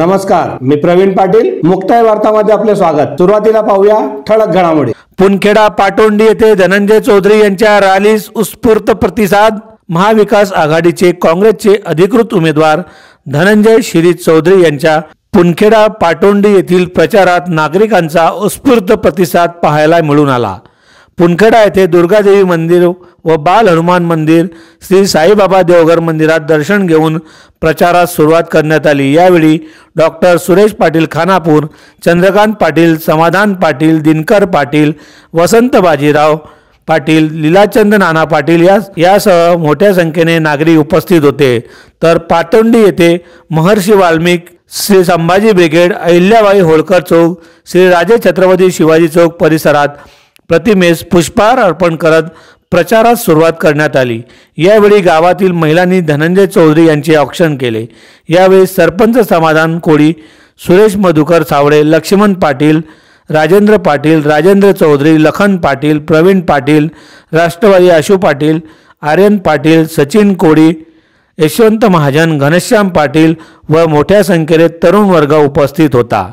नमस्कार, मी प्रवीण पाटील. मुक्ताई वार्तामध्ये आपले स्वागत. सुरुवातीला पाहूया ठळक घडामोडी. पुनखेडा पाटोंडी येथे धनंजय चौधरी यांच्या रॅलीस उत्स्फूर्त प्रतिसाद. महाविकास आघाडीचे काँग्रेसचे अधिकृत उमेदवार धनंजय शिरीष चौधरी यांच्या पुनखेडा पाटोंडी येथील प्रचारात नागरिकांचा उत्स्फूर्त प्रतिसाद पाहायला मिळून आला. पुनखेडा येथे दुर्गादेवी मंदिर व बाल हनुमान मंदिर, श्री साईबाबा देवघर मंदिरात दर्शन घेऊन प्रचारास सुरुवात करण्यात आली. यावेळी डॉक्टर सुरेश पाटील खानापूर, चंद्रकांत पाटील, समाधान पाटील, दिनकर पाटील, वसंत बाजीराव पाटील, लीलाचंद नाना पाटील यासह मोठ्या संख्येने नागरिक उपस्थित होते. तर पाटोंडी येथे महर्षी वाल्मिक, श्री संभाजी ब्रिगेड, अहिल्याबाई होळकर चौक, श्री राजे छत्रपती शिवाजी चौक परिसरात प्रतिमेस पुष्पहार अर्पण करत प्रचारास सुरुवात करण्यात आली. यावेळी गावातील महिलांनी धनंजय चौधरी यांचे औक्षण केले. यावेळी सरपंच समाधान कोळी, सुरेश मधुकर सावळे, लक्ष्मण पाटील, राजेंद्र पाटील, राजेंद्र चौधरी, लखन पाटील, प्रवीण पाटील, राष्ट्रवादी आशू पाटील, आर्यन पाटील, सचिन कोळी, यशवंत महाजन, घनश्याम पाटील व मोठ्या संख्येने तरुण वर्ग उपस्थित होता.